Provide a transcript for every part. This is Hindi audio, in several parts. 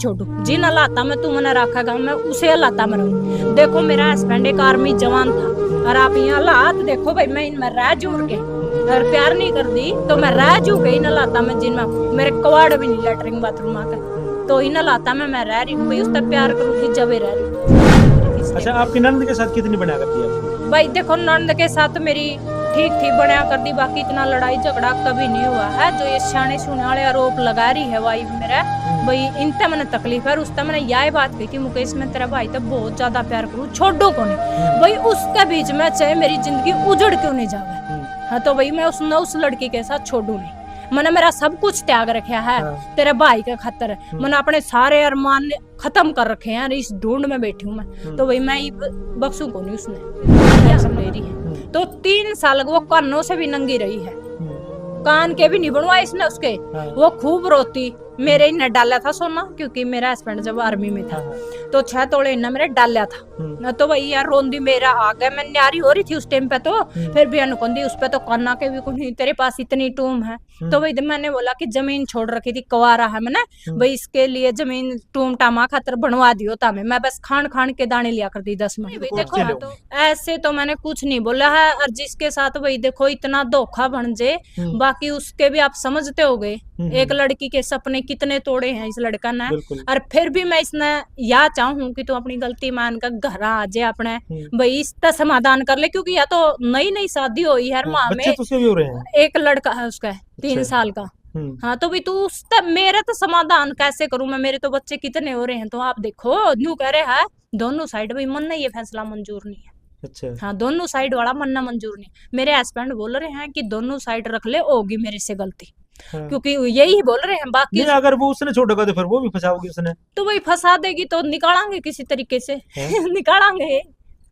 छोटू जिन लाता में तू मने रखेगा मैं उसे लाता में रहूं। देखो मेरा हस्बैंड एक आर्मी जवान था और आप यहाँ लात देखो भाई मैं इनमें रह जुड़ के अगर प्यार नहीं कर दी तो मैं रह जू के इन लाता में जिनमें मेरे कवाड़ भी नहीं लेटरिंग बाथरूम आकर तो इन लाता में मैं रह रही हूँ भाई उससे प्यार करूँ थी जब रह रही हूँ। अच्छा आपकी नंद के साथ कितनी बढ़िया करती है भाई देखो नंद के साथ मेरी ठीक थी बढ़िया कर दी बाकी इतना लड़ाई झगड़ा कभी नहीं हुआ है। जो ये सियाने सुने वाले आरोप लगा रही है भाई मेरा भाई इनसे मैंने तकलीफ है। उससे मैंने यही बात कही थी मुकेश मैं तेरा भाई तो बहुत ज्यादा प्यार करूँ छोड़ो को नहीं भाई उसके बीच में चाहे मेरी जिंदगी उजड़ क्यों नहीं जावे। हाँ तो भाई मैं उस लड़की के साथ छोड़ू नहीं। मैंने मेरा सब कुछ त्याग रखा है तेरे भाई के खातर मैंने अपने सारे अरमान खत्म कर रखे हैं इस ढूंढ में बैठी हूँ मैं तो भाई मैं बख्शू को नहीं उसने सब ले रही है तो 3 साल वो कानों से भी नंगी रही है कान के भी नहीं बनवाए इसने उसके वो खूब रोती मेरे इन्हें डाला था सोना क्योंकि मेरा हस्बैंड जब आर्मी में था तो 6 तोले इन्हें मेरे डाला था तो भाई यार रोंदी मेरा आ गया मैं न्यारी हो रही थी उस टाइम पे तो फिर भी अनुकोंदी उस पे तो काना के भी कुछ नहीं तेरे पास इतनी टूम है तो भाई मैंने बोला कि जमीन छोड़ रखी थी कवारा है मैंने भाई इसके लिए जमीन टूम टामा खातर बनवा दियो तामे मैं बस खान खान के दाने लिया कर दी 10 में देखो तो ऐसे तो मैंने कुछ नहीं बोला है और जिसके साथ भाई देखो इतना धोखा बन जे बाकी उसके भी आप समझते हो गए एक लड़की के सपने कितने तोड़े हैं इस लड़का ने और फिर भी मैं इसने या चाहूँ कि तू अपनी गलती मान कर घर आ जाए अपने भाई इसका समाधान कर ले क्योंकि या तो नई नई शादी हुई है माँ में एक लड़का है उसका 3 साल का हाँ तो भाई तू उसका मेरा तो समाधान कैसे करूं मैं मेरे तो बच्चे कितने हो रहे हैं तो आप देखो न्यू कह रहे हैं दोनों साइड भाई मन नहीं ये फैसला मंजूर नहीं है। अच्छा हाँ दोनों साइड वाला मनना मंजूर नहीं मेरे हस्बैंड बोल रहे हैं कि दोनों साइड रख ले होगी मेरे से गलती क्योंकि यही बोल रहे हैं बाकी नहीं अगर वो उसने छोड़ेगा तो फिर वो भी फंसाओगी उसने तो भाई फंसा देगी तो निकालेंगे किसी तरीके से निकालेंगे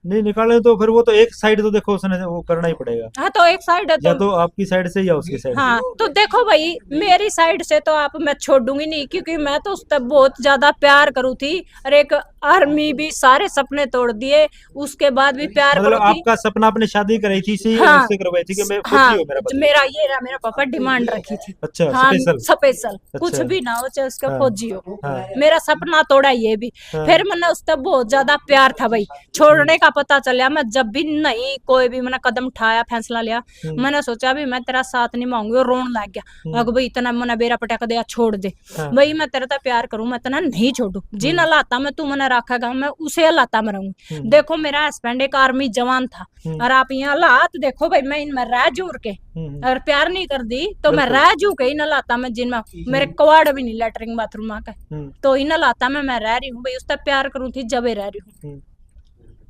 नहीं निकाले तो फिर वो तो एक साइड तो देखो उसने वो करना ही पड़ेगा। हाँ तो एक साइड है या तो आपकी साइड से या उसकी साइड हाँ तो देखो भाई मेरी साइड से तो आप मैं छोड़ूंगी नहीं क्योंकि मैं तो उससे बहुत ज्यादा प्यार करूँ थी और एक आर्मी भी सारे सपने तोड़ दिए उसके बाद भी प्यार मतलब आपका सपना अपने शादी कराई थी उससे करवाई थी कि मैं हाँ, मेरा पापा डिमांड रखी थी। अच्छा हाँ, स्पेशल कुछ भी ना हो चाहे उसका फौजी हो मेरा सपना तोड़ा ये भी फिर मैंने उससे बहुत ज्यादा प्यार था भाई छोड़ने का पता चला मैं जब भी नहीं कोई भी मैंने कदम उठाया फैसला लिया मैंने सोचा भी मैं तेरा साथ नहीं मांगूंगी और रोन लग गया अगर भाई इतना मैंने बेरा पटक दिया छोड़ दे भाई मैं तेरा तो प्यार करूं मैं इतना नहीं छोड़ू जिन लाता में तू मैंने रखेगा मैं उसे लाता में रहूंगी। देखो मेरा हस्बैंड एक आर्मी जवान था और आप यहाँ लात देखो भाई मैं इनमें रह जुड़ के अगर प्यार नहीं कर दी तो मैं रह जू के इन लाता में जिनमें मेरे कवाड़ भी नहीं लेटरिंग बाथरूम आकर तो इन लाता में मैं रह रही हूँ भाई उससे प्यार करूँ थी जब रह रही हूँ।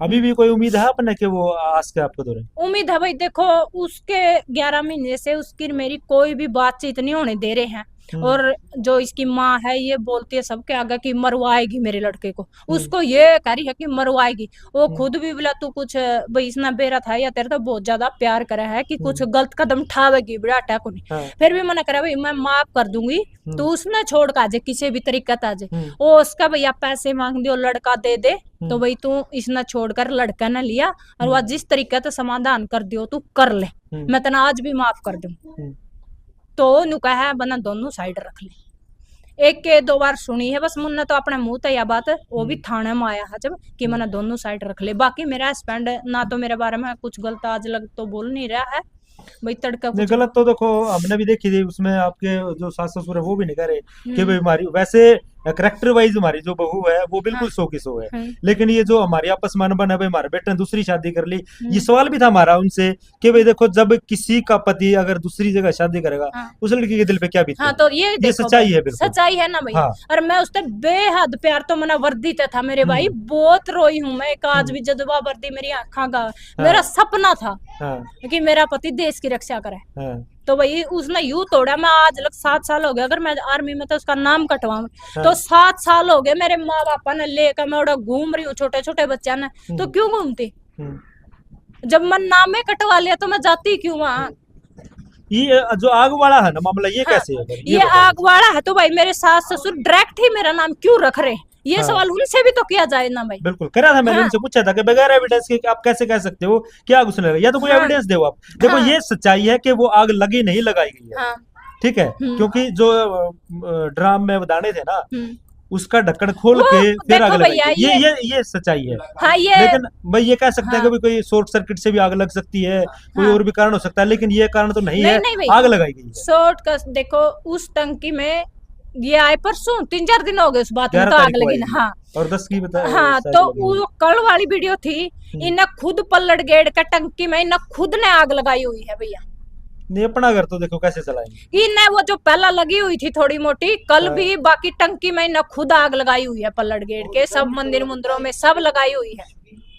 अभी भी कोई उम्मीद है अपने कि वो आज के आपको दौरे उम्मीद है भाई देखो उसके 11 महीने से उसकी मेरी कोई भी बातचीत नहीं होने दे रहे हैं और जो इसकी माँ है ये बोलती है सबके आगे कि मरवाएगी मेरे लड़के को उसको ये कह रही है कि मरवाएगी वो खुद भी बोला तू कुछ भाई इसना बेरा था या तेरे तो बहुत ज्यादा प्यार करा है कि कुछ गलत कदम उठावेगी बेटा को नहीं फिर भी मैंने करा भाई मैं माफ कर दूंगी तो उसने छोड़ कर आजे किसी भी तरीका आ जाए वो उसका भैया पैसे मांग दियो लड़का दे दे तो भाई तू इसने छोड़कर लड़का ने लिया और वह जिस तरीके से समाधान कर दियो तू कर ले मैं तना आज भी माफ कर दूं तो नु कहा बना दोनों साइड रख ले एक के 2 बार सुनी है बस मुन्ने तो अपने मुंह तक यह बात वो भी थाने में आया है जब कि मैंने दोनों साइड रख ले बाकी मेरा हस्बैंड ना तो मेरे बारे में कुछ गलत आज लग तो बोल नहीं रहा है भाई तड़का गलत तो देखो हमने भी देखी थी उसमें आपके जो सास ससुर है वो भी नहीं कह रहे कि भाई हमारी वैसे करेक्टर वाइज हमारी जो बहू है वो बिल्कुल 100 की 100 है लेकिन ये जो हमारी आपस में अनबन है भाई हमारे बेटे ने दूसरी शादी कर ली ये सवाल भी था हमारा उनसे कि भाई देखो जब किसी का पति अगर दूसरी जगह शादी करेगा उस लड़की के दिल पे क्या बीतती तो ये सच्चाई है बिल्कुल सच्चाई है ना भाई और मैं उससे बेहद प्यार तो मैंने वर्दी था मेरे भाई बहुत रोई हूँ मैं आज भी जज्बा वर्दी मेरी आंखों का मेरा सपना था कि मेरा पति देश की रक्षा करे तो भाई उसने यूं तोड़ा मैं आज लग 7 साल हो गए अगर मैं आर्मी में तो उसका नाम कटवाऊं तो 7 साल हो गए मेरे माँ बापा ने लेकर मैं उड़ा घूम रही हूँ छोटे छोटे बच्चा ने तो क्यों घूमती जब मैं नाम कटवा लिया तो मैं जाती क्यों वहां। ये जो आग वाला है ना मामला ये कैसे है ये आग वाला है तो भाई मेरे सास ससुर डायरेक्ट ही मेरा नाम क्यों रख रहे ये सवाल उनसे भी तो किया जाए ना भाई। बिल्कुल करा था मैंने उनसे पूछा था कि बगैर एविडेंस के आप कैसे कह सकते हो कि आग उसने लगाई या तो कोई एविडेंस दो आप देखो ये सच्चाई है कि वो आग लगी नहीं लगाई गई है ठीक है क्योंकि जो ड्राम में दाने थे ना उसका ढक्कन खोल वो के फिर देखो आग लगाई भैया, थी। ये सच्चाई है। हाँ ये लेकिन भाई ये कह सकते हैं हाँ, कि कोई शॉर्ट सर्किट से भी आग लग सकती है, कोई हाँ, और भी कारण हो सकता है, लेकिन ये कारण तो नहीं है, नहीं भाई, आग लगाई गई है। शॉर्ट का देखो उस टंकी में ये आए परसों 3-4 दिन हो गए उस बात में 11 तो आग तारीख को लगी आई ना। थी हाँ और 10 की बता हाँ, शायद तो लगी हुई। वो कल वाली वीडियो थी, इन्हें खुद पल्लड़ गेड़ के टंकी में इन्हें खुद ने आग लगाई हुई है भैया। नहीं अपना घर तो देखो कैसे चलाएंगे। इन्हें वो जो पहला लगी हुई थी थोड़ी मोटी कल हाँ। भी, बाकी टंकी में इन्हें खुद आग लगाई हुई है पल्लड़ गेड़ के, सब मंदिर मुंदिरों में सब लगाई हुई है।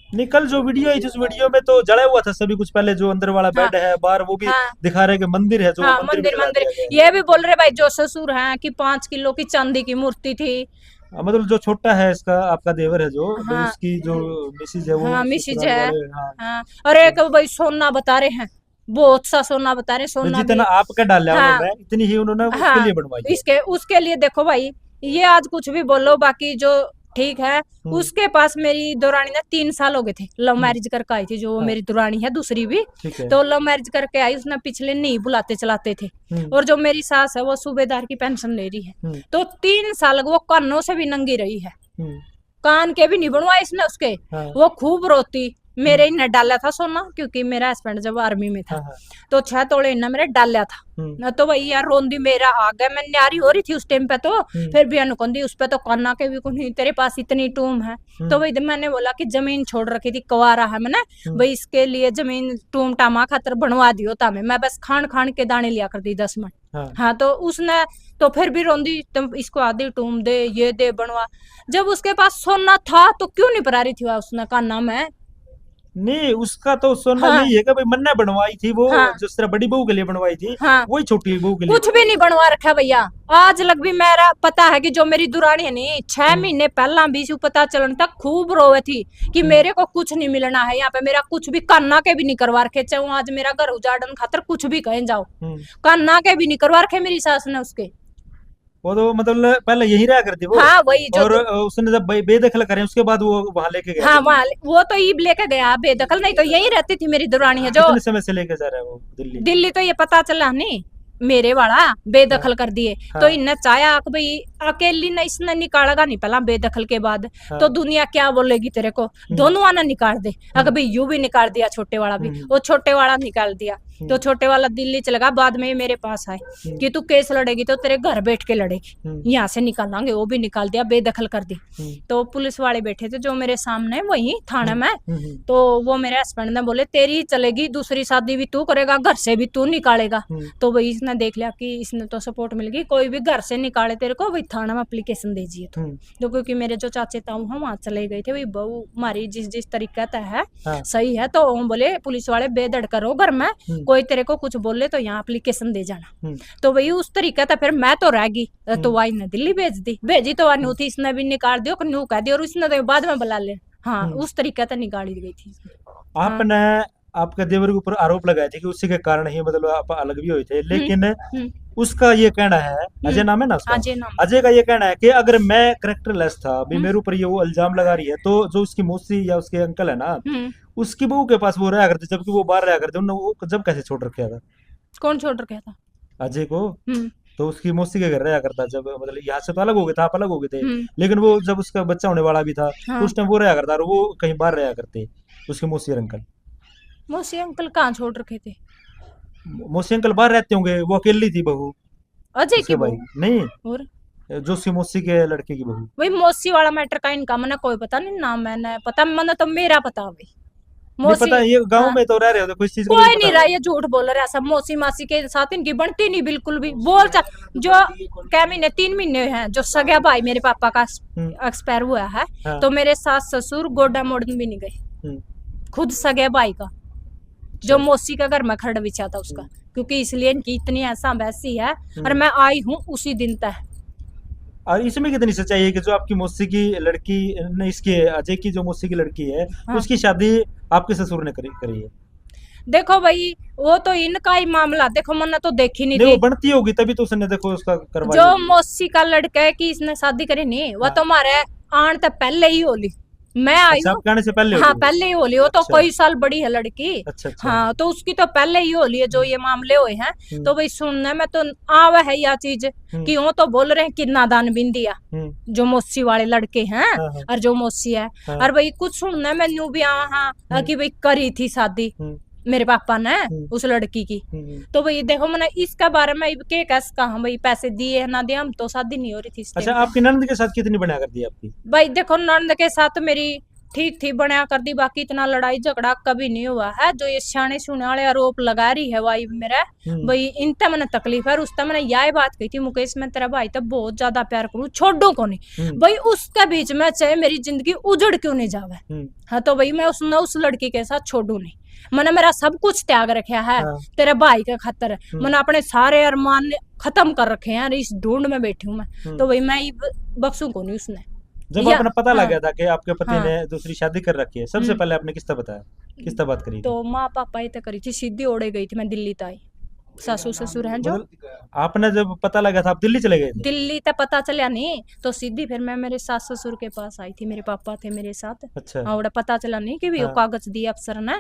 नहीं कल जो वीडियो आई थी उस वीडियो में तो जला हुआ था सभी कुछ, पहले जो अंदर वाला हाँ, बेड है बाहर वो भी हाँ, दिखा रहे हैं कि मंदिर है, जो हाँ, मंदिर भी मंदिर जला मंदिर दिया गया है। ये भी बोल रहे भाई जो ससुर हैं कि 5 किलो की चांदी की मूर्ति थी। मतलब जो छोटा है इसका आपका देवर है जो भाई हाँ, उसकी जो मिसिज है वो हाँ मिसिज ससुराल है। वाले, हाँ। हाँ, और एक भाई सोना बता रहे हैं, बहुत सा सोना बता रहे हैं, तो सोना जितना भी। आपका डाला हाँ, उन्होंने इतनी ही उन्होंने उसके हाँ, लिए बनवाई है। इसके उसके लिए देखो भाई, ये आज कुछ भी बोलो बाकी जो ठीक है, उसके पास मेरी दुरानी ने 3 साल हो गए थे लव मैरिज करके आई थी, जो वो हाँ। मेरी दुरानी है दूसरी भी, ठीक है। तो लव मैरिज करके आई, उसने पिछले नहीं बुलाते चलाते थे। और जो मेरी सास है वो सूबेदार की पेंशन ले रही है, तो 3 साल वो कानों से भी नंगी रही है, कान के भी नहीं बनवाए इसने उसके। हाँ। वो खूब रोती, मेरे इन्हें डाला था सोना, क्योंकि मेरा हस्बैंड जब आर्मी में था, हाँ, हाँ। तो 6 तोले इन्हें मेरे डाला था ना, तो वही यार रोंदी मेरा आ गया, मैं न्यारी हो रही थी उस टाइम पे, तो फिर भी अनुकंदी उस पे तो काना के भी कुछ नहीं, तेरे पास इतनी टूम है, तो वही मैंने बोला कि जमीन छोड़ रखी थी, कुंवारा है मैंने भाई, इसके लिए जमीन टूम टामा खातर बनवा दियो तामे, मैं बस खान खान के दाने लिया कर दी 10 मन। हाँ, तो उसने तो फिर भी रोंदी, तुम इसको आधी टूम दे, ये दे बनवा। जब उसके पास सोना था तो क्यों नहीं परा रही थी वह उसने काना में। नहीं उसका तो सोना हाँ, यही है कि भाई मन्ना बनवाई थी वो, हाँ, जिस तरह बड़ी बहू के लिए बनवाई थी, हाँ, वही छोटी बहू के लिए कुछ भी नहीं बनवा रखा भैया। आज लग भी मेरा पता है कि जो मेरी दुरानी है नहीं, 6 महीने पहला भी इसे पता चलन तक खूब रोवे थी कि मेरे को कुछ नहीं मिलना है यहाँ पे, मेरा कुछ भी कान्ना के भी नहीं करवा रखे, चाहे आज मेरा घर उजाड़न खातर कुछ भी कहें जाओ, कान्ना के भी नहीं करवा रखे मेरी सास ने उसके। वो तो मतलब पहले यही रहा करती वो। हाँ वही जो और उसने जब बेदखल करे उसके बाद वो वहां लेके गया। हाँ वहाँ वो तो ईब लेके गया बेदखल, नहीं तो यही रहती थी मेरी दुरानी है जो। कितने समय से लेके जा रहा है वो दिल्ली? दिल्ली तो ये पता चला नहीं, मेरे वाला बेदखल कर दिए। हाँ। तो इन्हें चाया कि भाई अकेली ने इसने निकालेगा नहीं पहला बेदखल के बाद, हाँ। तो दुनिया क्या बोलेगी तेरे को, दोनों आना निकाल दे। अगर भाई यू भी निकाल दिया छोटे वाला भी, वो छोटे वाला निकाल दिया, तो छोटे वाला दिल्ली चलेगा, बाद में ये मेरे पास आए कि तू केस लड़ेगी तो तेरे घर बैठ के लड़ेगी, यहाँ से निकालेंगे, वो भी निकाल दिया, बेदखल कर दी। तो पुलिस वाले बैठे थे जो मेरे सामने वही थाने में, तो वो मेरे हस्बैंड ने बोले तेरी चलेगी, दूसरी शादी भी तू करेगा, घर से भी तू निकालेगा। तो वही इसने देख लिया कि इसने तो सपोर्ट मिल गई, कोई भी घर से निकाले तेरे को, वही थाना में एप्लीकेशन दीजिए। तो क्योंकि मेरे जो चाचे ताऊ हैं वहां चले गए थे, वही बहू हमारी जिस जिस तरीका है सही है, तो हम बोले पुलिस वाले बेदड़ करो घर में, कोई तेरे को कुछ बोले तो यहाँ एप्लीकेशन दे जाना। तो वही उस तरीका था, फिर मैं तो रह गई, तो वाई ने दिल्ली भेजी तो वह थी, इसने भी निकाल दियो न्यू कह दिया, और इसने तो बाद में बुला ले। हाँ उस तरीका से निकाली गई थी। आपने आपके देवर के ऊपर आरोप लगाए थे कि उसी के कारण ही मतलब आप अलग भी हुए थे, लेकिन उसका ये कहना है, अजय नाम है ना उसका, अजय का ये कहना है कि अगर मैं कैरेक्टरलेस था, अभी मेरे ऊपर ये वो इल्जाम लगा रही है, तो जो उसकी मौसी या उसके अंकल है ना, उसकी बहू के पास वो रहा करते, जबकि वो बाहर रहा करते, उन्होंने वो जब कैसे छोड़ रखा था? कौन छोड़ रखा था? अजय को। तो उसकी मौसी के घर रहा करता, जब मतलब यहाँ से तो अलग हो गए था, आप अलग हो गए थे, लेकिन वो जब उसका बच्चा होने वाला भी था, तो उस टाइम वो रहा करता, और वो कहीं बाहर रहा करते उसके मौसी और अंकल। मौसी अंकल कहाँ छोड़ रखे थे? मौसी अंकल बाहर रहते होंगे, वो अकेली थी बहू। अजय की भाई नहीं, और जो उसकी मौसी के लड़के की बहू। वही मौसी वाला मैटर का इनका मैंने कोई पता नहीं, नाम मैंने पता, मैंने तो मेरा पता भाई नहीं पता, ये गांव में तो रह रहे हो तो कुछ चीज कोई नहीं रहा, ये झूठ बोल रहा है सब। मौसी मासी के साथ इनकी बनती नहीं बिल्कुल भी, बोल जो क्या महीने 3 महीने हैं जो सगा भाई मेरे पापा का एक्सपायर हुआ है, तो मेरे सास ससुर गोडा मोड़न भी नहीं गए, खुद सगे भाई का, जो मौसी का घर में खड़ बिछा था उसका, क्योंकि इसलिए इनकी इतनी ऐसा वैसी है, और मैं आई हूँ उसी दिन तक। और इसमें कितनी सच्चाई है कि जो आपकी मौसी की लड़की ने, इसके अजय की जो मौसी की लड़की है, उसकी शादी आपके ससुर ने करी है? देखो भाई वो तो इनका ही मामला, देखो मैंने तो देखी नहीं थी। वो बनती होगी तभी तो उसने देखो उसका करवाया। जो मौसी का लड़का है कि इसने शादी करी नहीं, वो तो हमारे आन तक पहले ही होली, मैं आई अच्छा, हूँ। आपके आने से पहले हाँ होली? पहले ही होली, वो तो अच्छा। कई साल बड़ी है लड़की। अच्छा अच्छा। हाँ तो उसकी तो पहले ही होली है जो ये मामले हुए हैं। तो भाई सुनने में तो आवा है यह चीज कि वो तो बोल रहे हैं कि नादान बिन दिया जो मौसी वाले लड़के हैं हाँ हाँ और जो मौसी है। हाँ। और भाई कुछ सुनने में न्यू भी आवा हाँ कि भाई करी थी शादी मेरे पापा ने उस लड़की की। तो भाई देखो मैंने इसके बारे में के कैसे कहा भाई पैसे दिए है ना दिए, हम तो शादी नहीं हो रही थी इस अच्छा, टाइम पे। आपकी ननद के साथ कितनी बढ़िया कर दी आपकी? भाई देखो ननद के साथ मेरी ठीक थी बढ़िया कर दी, बाकी इतना लड़ाई झगड़ा कभी नहीं हुआ है। जो ये सियाने सुने वाले आरोप लगा रही है वाई मेरा भाई इनते मैंने तकलीफ है। उससे मैंने यही बात कही थी मुकेश मैं तेरा भाई तो बहुत ज्यादा प्यार करूं छोड़ो को नहीं भाई, उसके बीच में चाहे मेरी जिंदगी उजड़ क्यों नहीं जावे। हाँ तो भाई मैं उस लड़की के साथ छोड़ू नहीं। मैंने मेरा सब कुछ त्याग रखा है तेरे भाई के खातर। मैंने अपने सारे अरमान खत्म कर रखे हैं, इस ढूंढ में बैठी हूँ मैं। तो भाई मैं बख्शू को नहीं उसने। जब अपना पता लगा था कि आपके पति हाँ, ने दूसरी शादी कर रखी है, सबसे पहले आपने किससे बताया, किससे बात करी थी? तो माँ पापा ही तो करी थी, सीधी ओढ़े गई थी मैं दिल्ली तक। सासू ससुर हैं जो। मतलब आपने जब पता लगा था आप दिल्ली चले गए थे? दिल्ली तक पता चला नहीं तो सीधी फिर मैं मेरे सास ससुर के पास आई थी, मेरे पापा थे मेरे साथ। अच्छा। और पता चला नहीं कि भी वो कागज दिए अफसर ने।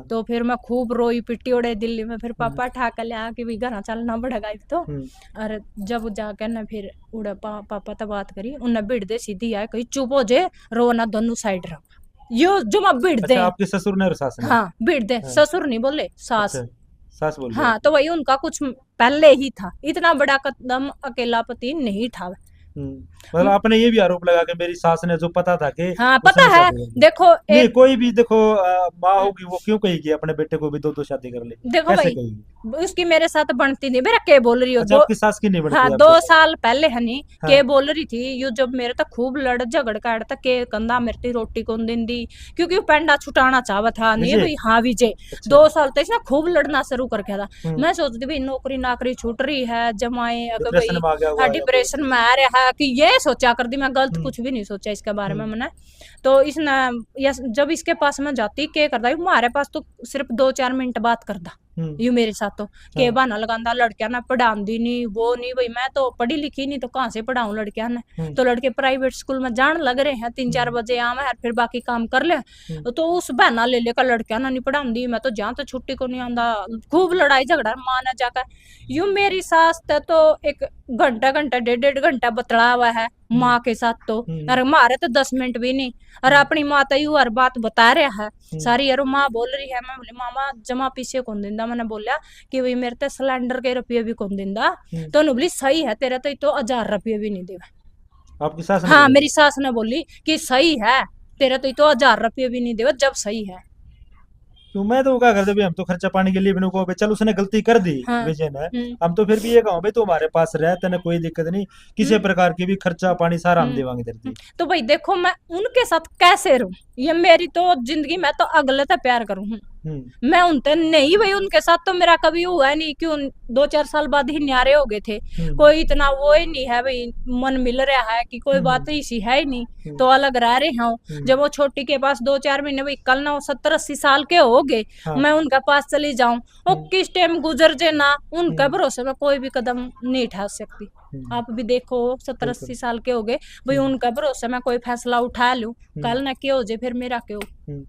तो फिर मैं खूब रोई पिट्टी ओढ़े दिल्ली में। फिर पापा ठाक लिया कि भी घर चलना पड़ेगा तो। और जब जाकर ना फिर उड़ा पापा तब बात करी उन्हें बिड़ दे सीधी आए कही चुप हो जे रो ना दोनों साइड रहो यो जो मैं बिड़ दे। अच्छा, आपके ससुर ने और सास ने? हाँ बिड़ दे। ससुर नहीं बोले सास। सास बोल। हाँ तो वही उनका कुछ पहले ही था, इतना बड़ा कदम अकेला पति नहीं था। मतलब आपने ये भी आरोप लगा कि मेरी सास ने जो पता था कि हाँ पता है देखो नहीं कोई भी देखो माँ होगी वो क्यों कहेगी अपने बेटे को भी दो शादी कर ले? देखो भाई उसकी मेरे साथ बनती नहीं। मेरा के बोल रही हो अच्छा, आपकी सास की नहीं बनती? हाँ 2 साल पहले है नहीं के बोल रही थी यू जब मेरे तक खूब लड़ झगड़ काट तक के कंधा मेरी रोटी कौन दिन दी क्योंकि वो पेंडा छुटाना चाहता था नहीं भाई। हाँ विजय 2 साल तक ना खूब लड़ना शुरू करके था। मैं सोचती भाई नौकरी नाकरी छूट रही है जमाए अगर भाई डिप्रेशन में आ रहा है कि ये सोचा कर दी। मैं गलत कुछ भी नहीं सोचा इसके बारे में मैंने। तो इसने जब इसके पास में जाती के करता हमारे पास तो सिर्फ 2-4 मिनट बात करता यू मेरे साथ तो के बहाना लगांदा लड़कियां ना पढ़ांदी नहीं वो नहीं भाई मैं तो पढ़ी लिखी नहीं तो कहाँ से पढ़ाऊं लड़कियां ने। तो लड़के प्राइवेट स्कूल में जान लग रहे हैं 3-4 बजे आवे फिर बाकी काम कर ले। तो उस बहाना ले लेकर लड़कियां ना नहीं पढ़ांदी मैं तो जहाँ तो छुट्टी को नहीं आंदा। खूब लड़ाई झगड़ा माँ ने जाकर यू मेरी सास तो 1 घंटा 1.5 घंटा बतला हुआ है माँ के साथ तो। अरे मारे तो 10 मिनट भी नहीं। और अपनी माता यू हर बात बता रहा है सारी। यार माँ बोल रही है मैं बोली मामा जमा पीछे कौन दिंदा। मैंने बोलिया कि भाई मेरे तो सिलेंडर के रुपये भी कौन दिंदा। तो उन्होंने बोली सही है तेरा तो 1000 रुपये भी नहीं देवा। आपकी सास? हाँ मेरी सास ने बोली कि सही है तेरा तो 1000 रुपये भी नहीं देवा जब सही है। तो मैं तो क्या करते हम तो खर्चा पानी के लिए भी को चल उसने गलती कर दी विजय ने हम तो फिर भी ये कहूँ भाई तू हमारे पास रहते ना कोई दिक्कत नहीं किसी प्रकार की भी खर्चा पानी सारा हम देवांगे तेरे। तो भाई देखो मैं उनके साथ कैसे रहूं ये मेरी तो जिंदगी में तो अगले तक प्यार करूं मैं उनसे नहीं भाई। उनके साथ तो मेरा कभी हुआ नहीं क्यों 2-4 साल बाद ही न्यारे हो गए थे। कोई इतना वो ही नहीं है भाई मन मिल रहा है कि कोई बात इसी है ही नहीं तो अलग रह रहे हैं। जब वो छोटी के पास 2-4 महीने भाई कल ना वो 70-80 साल के हो गए मैं उनके पास चली जाऊं वो किस टाइम गुजर जे ना उनका भरोसे में कोई भी कदम नहीं उठा सकती। आप भी देखो 70-80 साल के हो गए भाई उनका भरोसे में कोई फैसला उठा लूं कल ना क्यों हो जाए फिर मेरा क्यों।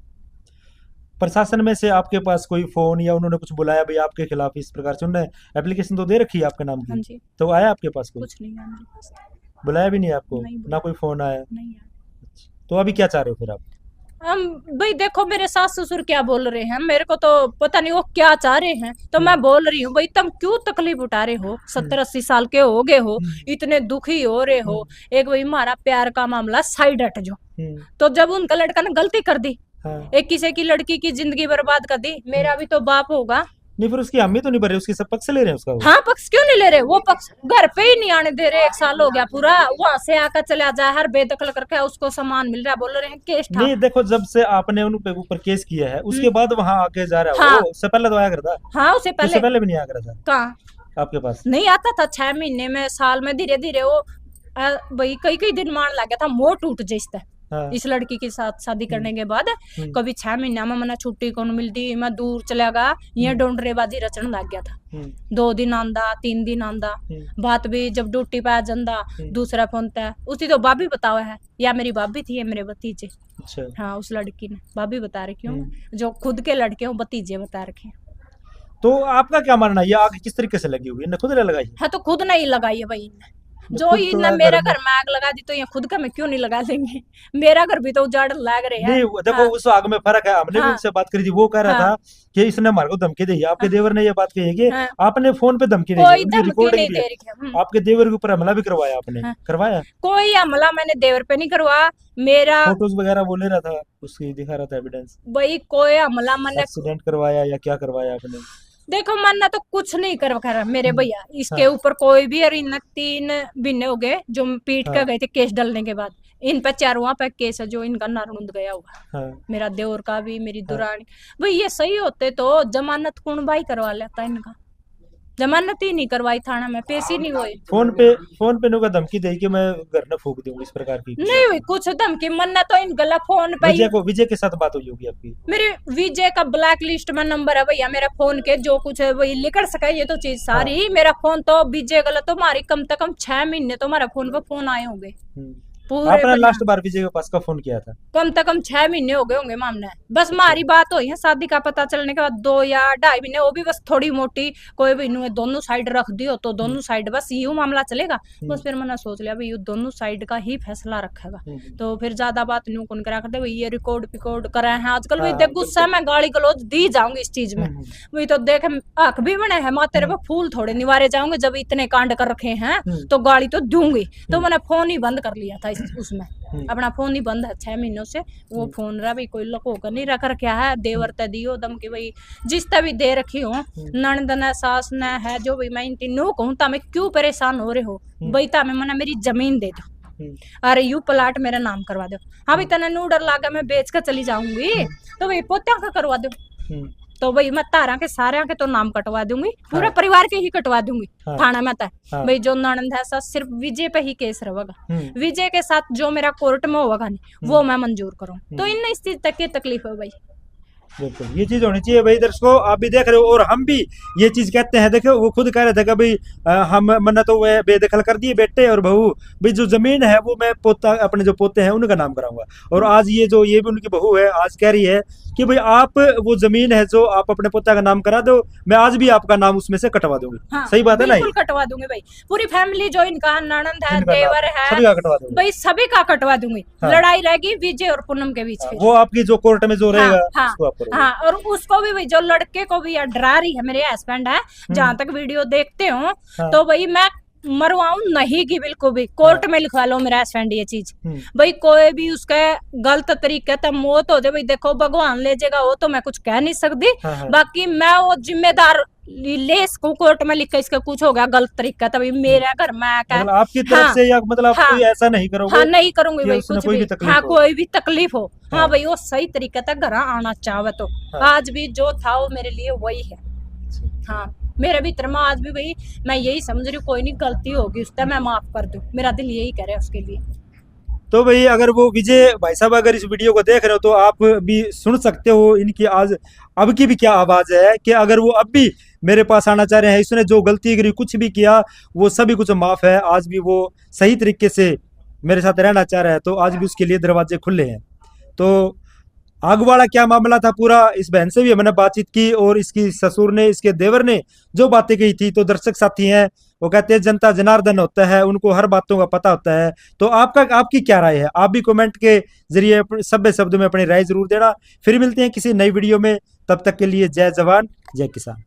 प्रशासन में से आपके पास कोई फोन या उन्होंने कुछ बुलाया भाई आपके खिलाफ इस प्रकार से? उन्होंने एप्लीकेशन तो दे रखी है आपके नाम की? जी। तो आया आपके पास कुछ नहीं आया मेरे पास। बुलाया भी नहीं आपको? ना कोई फोन आया? नहीं आया। तो अभी क्या चाह रहे हो फिर आप? हम भाई देखो मेरे सास ससुर क्या बोल रहे हैं मेरे को तो पता नहीं वो क्या चाह रहे हैं। तो मैं बोल रही हूँ भाई तुम क्यों तकलीफ उठा रहे हो 70-80 साल के हो गए हो इतने दुखी हो रहे हो। एक भाई हमारा प्यार का मामला साइड हट जो। तो जब उनका लड़का ने गलती कर दी एक किसी की लड़की की जिंदगी बर्बाद कर दी मेरा भी तो बाप होगा। नहीं फिर उसकी अम्मी तो नहीं भर रही उसकी सब पक्ष ले रहे हैं उसका? हाँ पक्ष क्यों नहीं ले रहे वो पक्ष घर पे ही नहीं आने दे रहे 1 साल हो गया पूरा वहां से आकर चला जाए हर बेदखल करके उसको सामान मिल रहा है बोल रहे हैं केस था। नहीं देखो जब से आपने उनके ऊपर केस किया है उसके बाद वहाँ आके जा रहा है वो उससे पहले तो आया करता? हाँ उससे पहले भी नहीं आया करता। कहाँ आपके पास नहीं आता था 6 महीने में साल में धीरे धीरे वो भाई कई दिन मान लग गया था मोह टूट जैसे हाँ। इस लड़की के साथ शादी करने के बाद हम्म। कभी 6 महीना में मना छुट्टी कौन मिलती, मैं दूर चला गया, ये डोंडरेबाजी रचने लग गया था। 2 दिन आंदा 3 दिन आंदा, बात भी जब ड्यूटी पे आ जांदा दूसरा फोन था, उसी तो भाभी बतावा है, या मेरी भाभी थी या मेरे भतीजे। अच्छा। हाँ उस लड़की ने भाभी बता रखी हूँ, जो खुद के लड़के हो भतीजे बता रखे। तो आपका क्या मानना है, ये आग किस तरीके से लगी हुई है, खुद ने लगाई? हाँ तो खुद नहीं लगाई है भाई इनने, जो खुद तो इनने है मेरा घर में। घर में आग लगा दी तो ये खुद का मैं क्यों नहीं लगा देंगे, मेरा घर भी तो उजाड़ लग रहे हैं। नहीं देखो हाँ, उस आग में फर्क है, हमने भी हाँ, उनसे बात करी थी, वो कह रहा हाँ, था कि इसने हमारे को धमकी दी है। आपके हाँ, देवर ने ये बात कही है कि हाँ, आपने फोन पे धमकी दी है, कोई उनकी धमकी रिकॉर्डिंग नहीं भी दे है। रही है। आपके देवर के ऊपर हमला भी करवाया आपने? हाँ। करवाया? कोई हमला मैंने देवर पे नहीं करवा, मेरा फोटोज वगैरह वो ले रहा था, उसकी दिखा रहा था एविडेंस। भाई कोई हमला मैंने, एक्सीडेंट करवाया या क्या करवाया आपने? देखो मैंने तो कुछ नहीं कर मेरे भैया इसके हाँ। ऊपर कोई भी, और इन 3 महीने हो गए जो पीट कर हाँ। गए थे केस डालने के बाद, इन पे 4वां पे केस है जो इनका नारनुंद गया हुआ। हाँ। मेरा देवर का भी, मेरी हाँ। दुरानी। भाई ये सही होते तो जमानत कौन भाई करवा लेता, इनका जमानत ही नहीं करवाई थाना में, पेश ही नहीं हुए। फोन पे नुका धमकी दी कि मैं घर में फूक दूंगी, इस प्रकार की नहीं हुई कुछ धमकी, मन्ना तो इन गला फोन पे ही। विजय के साथ बात हुई होगी आपकी? मेरे विजय का ब्लैक लिस्ट में नंबर है भैया, मेरा फोन के जो कुछ है वही लिख सका, ये तो चीज सारी। हाँ। मेरा फोन तो विजय गला तो हमारी कम से कम 6 महीने तो हमारा फोन पे फोन आए होंगे पूरे। आपने लास्ट बार विजय के पास का फोन किया था? कम से कम 6 महीने हो गए होंगे मामला, बस हमारी बात हुई है शादी का पता चलने के बाद 2 या 2.5 महीने, वो भी बस थोड़ी मोटी, कोई भी इन्होंने दोनों साइड रख दियो तो दोनों साइड बस यूं मामला चलेगा। बस फिर मैंने सोच लिया भाई दोनों साइड का ही फैसला रखेगा, तो फिर ज्यादा बात न्यू कौन करा करते भाई, ये रिकॉर्ड पिकॉर्ड करे हैं आजकल भी। देख गुस्सा में गाली गलौज दी जाऊंगी इस चीज में, वही तो देख आंख भी बने है माँ तेरे पे फूल थोड़े निवारे जाऊंगे, जब इतने कांड कर रखे हैं तो गाली तो दूंगी। तो मैंने फोन ही बंद कर लिया था उसमें, अपना फोन ही बंद है 6 महीनों से। वो फोन रहा भाई कोई लको कर नहीं रख रखा है, देवर ते दियो दम की भाई जिस भी दे रखी हो, ननद ने सास ने है जो भाई मैं इन तीनों कहूँ ता मैं क्यों परेशान हो रहे हो भाई, ता मैं मना मेरी जमीन दे दो, अरे यू प्लाट मेरा नाम करवा दो। हाँ भाई तना नू डर लागा मैं बेच कर चली जाऊंगी तो भाई पोत्या का करवा दो, तो भाई मैं तारा के सारे के तो नाम कटवा दूंगी, पूरे परिवार के ही कटवा दूंगी थाना में तय। भाई जो ननद है साथ सिर्फ विजय पे ही केस रहेगा, विजय के साथ जो मेरा कोर्ट में होगा नहीं वो मैं मंजूर करूँ, तो इन इस चीज तक की तकलीफ है भाई। बिल्कुल ये चीज होनी चाहिए भाई दर्शकों, आप भी देख रहे हो और हम भी ये चीज कहते हैं। देखो वो खुद कह रहे थे कि भाई हम मन्ना तो वे बेदखल कर दिए बेटे और बहू, भाई जो जमीन है वो मैं पोता अपने जो पोते हैं उनका नाम कराऊंगा। और आज ये भी उनकी बहू है, आज कह रही है कि भाई आप वो जमीन है जो आप अपने पोता का नाम करा दो, मैं आज भी आपका नाम उसमें से कटवा दूंगी। हाँ, सही बात है ना? बिल्कुल कटवा दूंगी भाई, पूरी फैमिली जो इनका ननद है इनका देवर है सभी का कटवा दूंगी भाई, सभी का कटवा दूंगी। हाँ। लड़ाई रहेगी विजय और पूनम के बीच में, वो आपकी जो कोर्ट में जो रहेगा हाँ, उसको आप करोगे। हाँ, और उसको भी भाई जो लड़के को भी डरा रही है, मेरे हस्बैंड है जहां तक वीडियो देखते हो तो भाई मैं मरवाऊं नहीं की बिल्कुल भी, कोर्ट में लिखवा लो मेरा हस्बैंड ये चीज। भाई कोई भी उसके गलत तरीके तक मौत हो जाए भाई देखो भगवान ले जाएगा, वो तो मैं कुछ कह नहीं सकती। बाकी मैं वो जिम्मेदार ले इसको कोर्ट में लिख के इसका कुछ हो गया गलत तरीका तभी मेरे घर में मतलब आपकी तरफ से या मतलब आप कोई ऐसा नहीं करोगे? हाँ नहीं करूंगी भाई कुछ कोई भी, हाँ कोई भी तकलीफ हो, हाँ भाई वो सही तरीके तक घर आना चाहे तो। आज भी जो था वो मेरे लिए वही है, हाँ मेरे भीतर में आज भी भाई मैं यही समझ रही हूँ कोई नहीं गलती होगी उससे मैं माफ कर दूं, मेरा दिल यही कह रहा है उसके लिए। तो भाई अगर वो विजय भाई साहब अगर इस वीडियो को देख रहे हो तो आप भी सुन सकते हो इनकी आज अब की भी क्या आवाज है कि अगर वो अब भी मेरे पास आना चाह रहे हैं, इसने जो गलती करी कुछ भी किया वो सभी कुछ माफ है, आज भी वो सही तरीके से मेरे साथ रहना चाह रहा है तो आज भी उसके लिए दरवाजे खुले हैं। तो आग वाला क्या मामला था पूरा, इस बहन से भी हमने बातचीत की और इसकी ससुर ने इसके देवर ने जो बातें कही थी। तो दर्शक साथी हैं वो कहते हैं जनता जनार्दन होता है, उनको हर बातों का पता होता है। तो आपकी क्या राय है, आप भी कमेंट के जरिए सभ्य शब्दों में अपनी राय जरूर देना। फिर मिलते हैं किसी नई वीडियो में, तब तक के लिए जय जवान जय किसान।